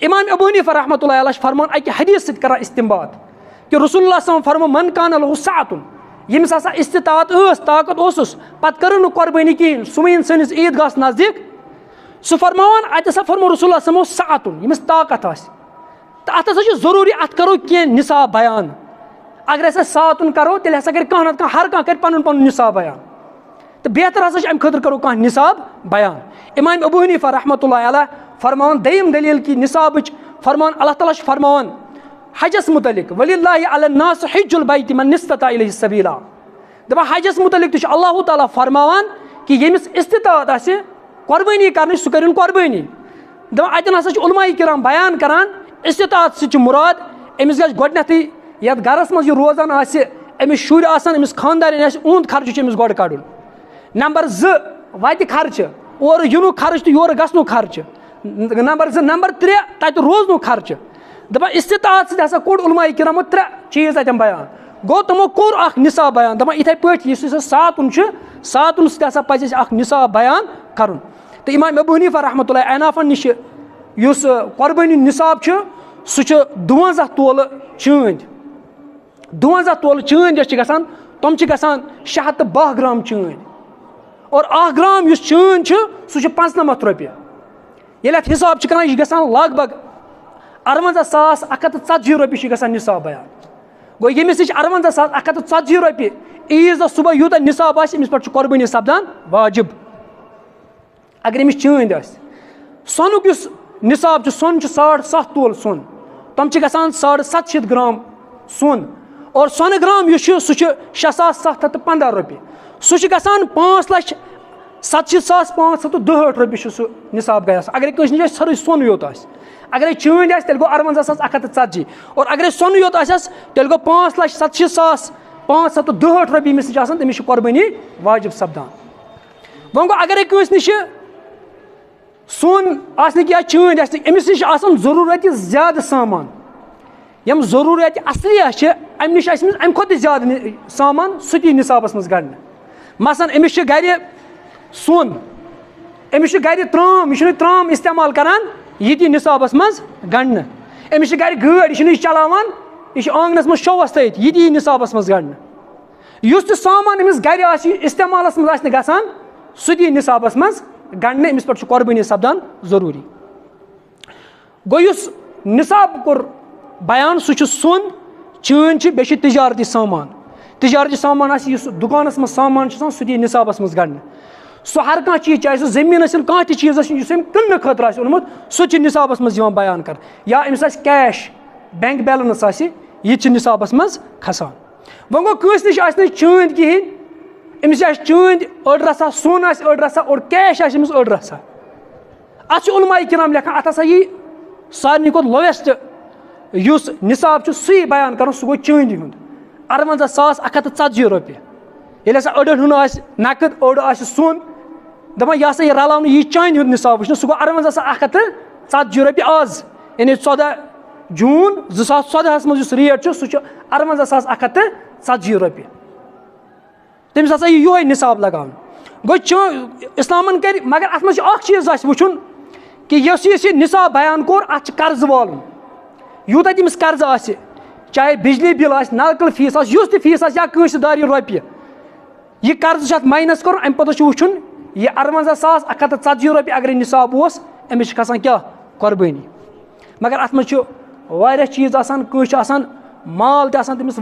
इमाम अबू हनीफा रहमतुल्लाह अलैह फरमान अकि हदीस सत करा इस्तिंबात कि रसूलुल्लाह सल्लल्लाहु अलैहि वसल्लम फरमो मन कान लहु साअतुन यमिस आसा इस्तिताअत ताकत ओसुस पत कर न कुर्बानी कहीं सुमैन सनिस ईदगाह नजदीक सह फरमान अत फरमो रसूलुल्लाह सल्लल्लाहु अलैहि वसल्लम साअतुन यमिस ताकत आस तो अत जरूरी अत करो कह निसाब बयान अगर अस साअतुन करो तेल हसा कर हर कह कर पन पन निसाब बयान तो बेहतर हसा अम खतर करो कह निसाब बयान इमाम अबू हनीफा रहमतुल्लाह अलैह फरमान दयम दलील की निसाब फरमान अल्लाह ताला फरमान हजस मुतलिक वलिल्लाहि अलन्नास हिज्जुल बैत मन इस्तता इलैहि सबीला दपा हजस मुतलिक तो अल्लाह ताला फरमान कि यमिस इस्तिताअत आसे कुर्बानी करने सह करिन कुर्बानी दपा अतन हसा उलमाए किराम बयान करान इस्तिताअत से मुराद अमिस गज गोडनेथै यत गरस मज रोजान आसे अमिस शुर आसान अमिस खानदारिन आसे उंद खर्च अमिस गोड कड़ुन नंबर 2 वत खर्च और युनु खर्च तो योर गसनु खर्च नंबर 2 नंबर 3 तत रोजनु खर्च दपा इस्तिताअत से हसा कोड़ उलमाए किरामो 3 चीज अतम बयान गो तमो कोर अख निसाब बयान दपा इथे पठ यस सातुन से हसा पज अख निसाब बयान करन तो इमाम अबू हनीफा रहमतुल्लाह अनाफन निश युस कुर्बानी निसाब सह 52 तोल चंद 52 तोल चंद यस गसान तम 612 ग्राम चंद और 1 ग्राम युस चंद सह 95 रुपये ये हिसाब कर गसान लगभग 58,140 रुपये गसान निसाब बयान गो यमिस 58,140 रुपये ईज दह सुबह यूत निसाब अमिस पे कुर्बानी सपदान वाजिब अगर अमिस चंद सोनुक निसाब सोन 7.5 तोल सोन तम 750 ग्राम सोन और सोन ग्राम सह 6,715 रुपये सह 5,70,510 रुपये सह निसाब गया अगर कस नश सर सोन योत अगर चंद तेल गो 58,140 और अगर सोन योत तेल गो 5,70,510 रुपये अमिस नश तमिस कुर्बानी वाजिब सपदान वो गो अगर कस नश सोन या चंद अमिस नश जरूरत ज्यादा सामान यम जरूरत असली अम नश अम खुद ज्यादा सामान सह निसाबस मज गणना मसलन अमिस गर सोन अमिस गर त्राम यह त्राम इस्तेमाल करान ये निसाबस मज गणना अमिस गर गाड़ी यह चलावान यह आंगनस मज शोवस तथ ये निसाबस मज गणना युस सामान अमिस गर इस्तेमालस मज गसान सह निसाबस मज गणना अमिस पे कुर्बानी सपदान जरूरी गो युस निसाब कोर बयान सह सोन चंद बे तिजारती सामान दुकानस मज सामान सह निसाबस मज गणना सह हर कह चीज चाहे सह जमीन कह चीज क्न खतर ओनमुत सह निसाबस मज बयान कर या अमिस कैश बैंक बैलेंस यह निसाबस मज खसान वो गो कस नश चंद कहें अमिस चंद अड़ रसा सोन अड़ रसा और कैश अमिस अड़ रसा अत उलमाए किराम लेखान अत हसा यी सारे खुद लोवेस्ट युस निसाब सही बयान कर सह गो चंद हुंद 58,140 रुपये ये हसा अड़न हुंद नकद अड़ सोन दपान यह यह रलावन यह चांद हुंद निसाब वो सह गो 58,140 रुपये आज यानी 14 जून 2014 मज रेट सह 58,140 रुपये तमिस हसा यो निसाब लगान गो इस्लामन कर मगर अत मज चीज वुचुन कि यह निसाब बयान कोर अत कर्ज वालुन यूत तमिस कर्ज आसे चाहे बिजली बिल नलकल फीस युस फीस या कंसदार रुपये यह कर्ज माइनस कर अम पे वुचुन यह 58,140 रुपये अगर निसाब अमिस खसान क्या कुर्बानी मगर अत मज चीज आसान माल तमिस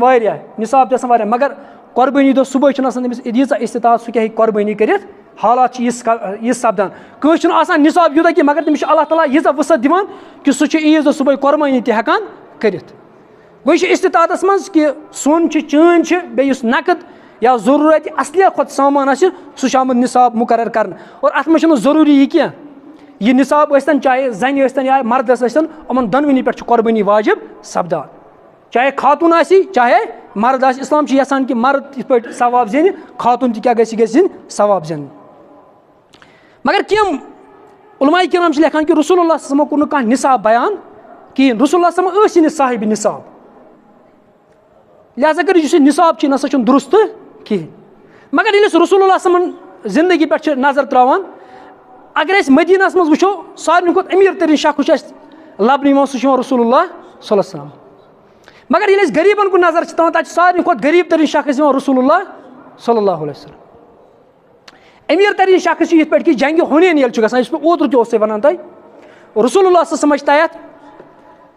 निसाब तमिस मगर कुर्बानी दो सुबह तमिस यीजा इस्तिताअत सह क्या कुर्बानी कर हालात यह सपदान कस निसाब यूत कि मगर तमिस अल्लाह ताला यीजा वसत दिवान कि सह ईज दो सुबह कुर्बानी तहकान कर गो इस्तिताअत मज कि सोन चंद बे नकद या जरूरत असलिया खुद सामान सह आमुत निसाब मुकर्रर कर और अत मज जरूरी यह क्या यह निसाब चाहे जन या मर्दस यमन दोनवनी पे कुर्बानी वाजिब सपदान चाहे खातून चाहे मर्द इस्लाम यसान कि मर्द इत पे सवाब जिन खातून क्या गन सवाब जिन मगर कम उलमाए किराम लेखान कि रसूलुल्लाह सल्लल्लाहु अलैहि वसल्लम कोर निसाब बयान कहें रसूलुल्लाह सल्लल्लाहु अलैहि वसल्लम साहिब निसाब लिहाजा कर निसाब ना दुरुस्त कहें मगर ये रसूलुल्लाह सल्लल्लाहु अलैहि वसल्लम जिंदगी पे नजर त्रावान अगर मदीना मज वो सारे खुद अमीर तरीन शख्स लबन यिवान सु छ रसूलुल्लाह सल्लल्लाहु अलैहि वसल्लम। मगर ये गरीबन को नजर छ तत सारे खुद गरीब तरीन शख्स रसूलुल्लाह सल्लल्लाहु अलैहि वसल्लम। अमीर तरीन शख्स ये पे कि जंग हुनैन ये ओतर ते वन तह रसूलुल्लाह समझ तयत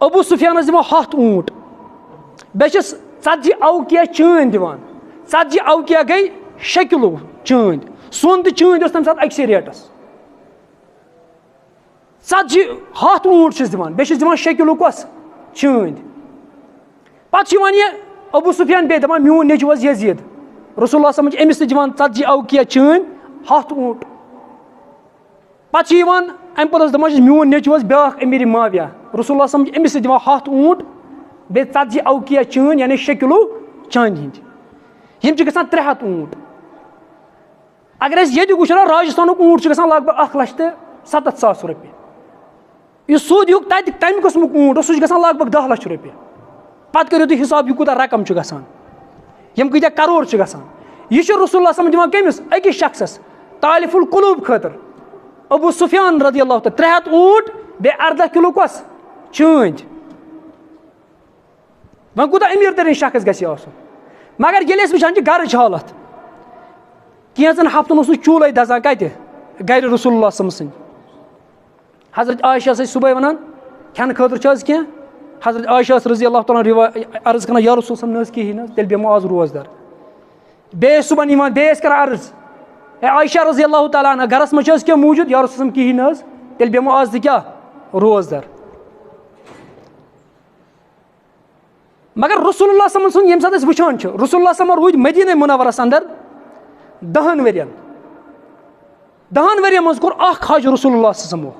अबू सुफियानस दिमो 7 ऊंट बे 40 अवकिया चंद दिवान 40 अवकिया गई 6 किलो चंद सोन तो चंद तम साथ अक्सर रेटस 40 7 ऊंट दिवान बे 6 किलो कस चंद पे ये अबू सुफियान बे दपान मोन नेचु यजीद रसूलुल्लाह समझ अमिस दिवान 40 अवकिया चंद 7 ऊंट पे अम पे दपान मोन नेचु ब्या अमीर माविया रसूलुल्लाह समझ अमिस दिवान 7 ऊंट बे 40 अवकिया चंद यानी 6 किलो चांद हिंद यम 300 ऊंट। अगर ये वो राजस्थान ऊंट लग भग 1,70,000 रुपये यह सूद युग तम कस्मुक ऊंट सह लग भग 10 लाख रुपये। पत करो तुम हिसाब यह कूत रकम यम कत करोड़ यह रसूलुल्लाह समझ दिवान कमिस अकिस शख्सस तालिफुल कुलूब खतर अबू सुफियान रज़ियल्लाहु तआला 300 ऊंट बे 18 किलो कस चंद वन कूत अमीर तरीन शख्स गि मगर ये वुचान घर हालत कैन हफ्तन चूल्हे दजान कत गर रसूलुल्लाह सद हजरत आयशा सुबह वन खेन खतर कह हजरत आयशा रज़ियल्लाहु तआला अर्ज कर या रसूल सम कहें तेल बेमो आज रोजदार बे सुबह बे कर अर्ज आयशा रज़ियल्लाहु तआला अन्हा गरस मज क्या मौजूद या रसूल कहें तेल बेमो आज क्या रोजदार। मगर रसूलुल्लाह सल्लल्लाहु अलैहि वसल्लम वुचान रसूलुल्लाह सल्लल्लाहु रूद मदीना मुनव्वरस अंदर 10 वरियन 10 वरियन मज कोर हज रसूलुल्लाह सल्लल्लाहु अलैहि वसल्लम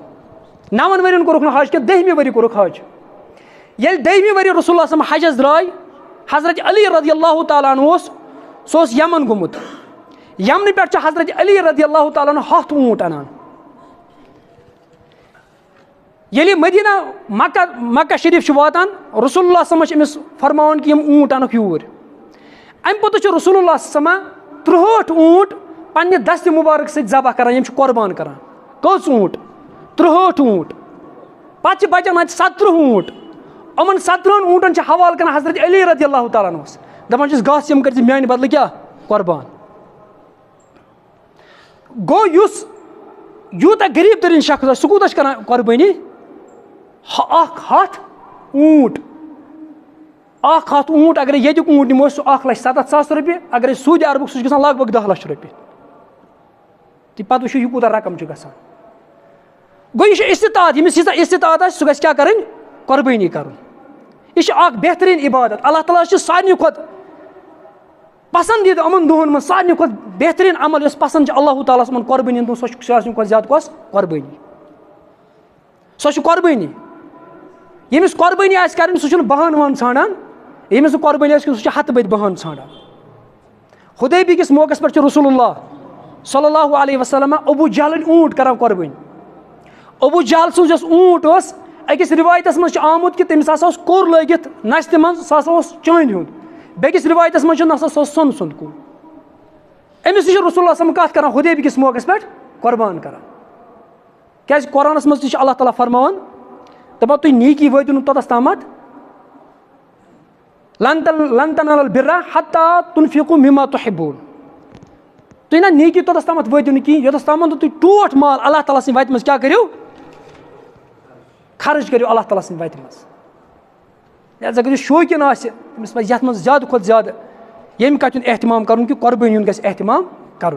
9 वरियन कोरुक हज के 10 वरी कोरुक हज ये 10 वरी रसूलुल्लाह सल्लल्लाहु अलैहि वसल्लम हजस द्राय हजरत अली रज़ियल्लाहु तआला अन्हु सो यमन गुमुत यमन पे हजरत अली रज़ियल्लाहु तआला अन्हु 7 ऊंट अनान ये मदीना मक्का शरीफ वातान रसूलुल्लाह समझ अमिस फरमान कि ऊंट अनक यूर अम पे रसूलुल्लाह समा 63 ऊंट पन्ने दस्त मुबारक से ज़बह करान कुर्बान करान कस ऊंट 63 ऊंट पे बचान 17 ऊंट अमन 17 ऊंटन हवाल कर हजरत अली रज़ियल्लाहु तआला अन्हु दपान गस कर मान बदल क्या कुर्बान गो यूता गरीब तरीन शख्स सह कूत कर कुर्बानी 1 ऊंट ऊंट अगर ये ऊंट निमो सह 1,70,000 रुपये अगर सऊदी अरब सह लग भग 10 लाख रुपये तो पे वो यह कूत रकम गो यह इस्तिताअत यमिस इस्तिताअत सह गि क्या कर कुर्बानी कर यह बेहतरीन इबादत अल्लाह ताला सारे खुद पसंदीदा अमन दोहन में सारे खुद बेहतरीन अमल इस पसंद अल्लाह ताला कुर्बानी सह ज्यादा कस कुर्बानी सह कुर्बानी यमिस कुर्बानी सह बहान वहान ान यमिस कुर्बानी सह हथ बद बहान ान हुदैबी किस मौके पे रसूलुल्लाह सल्लल्लाहु अलैहि वसल्लम अबू जहल ऊंट कर कुर्बानी अबू जहल सज ऊंट अकिस रिवायतस मज आमुत कि तमिस कोर लगित नस्त मन सह चांद हुंद बेकिस रिवायतस मज नसा सह सोन सुंद कुल अमिस रसूलुल्लाह सल्लल्लाहु अलैहि वसल्लम कत कर हुदैबी किस मौके पे कुर्बान कर क्या कुरानस मज अल्लाह ताला फरमान दपान तुम नीकी वो तोतस ताम लन तनालुल बिर्रा हत्ता तुनफिकू मिम्मा तुहिब्बून तुम ना नीकी तोतस ताम वो कहीं योतस ताम तुम टोट माल अल्लाह ताला सद वत मज क्या करो खर्च करो अल्लाह ताला सद वत मज लिहाजा अगर शौकीन आमिस पे ये ज्यादा खुद ज्यादा यम कत एहतमाम कर कि कुर्बानी गि एहतमाम कर।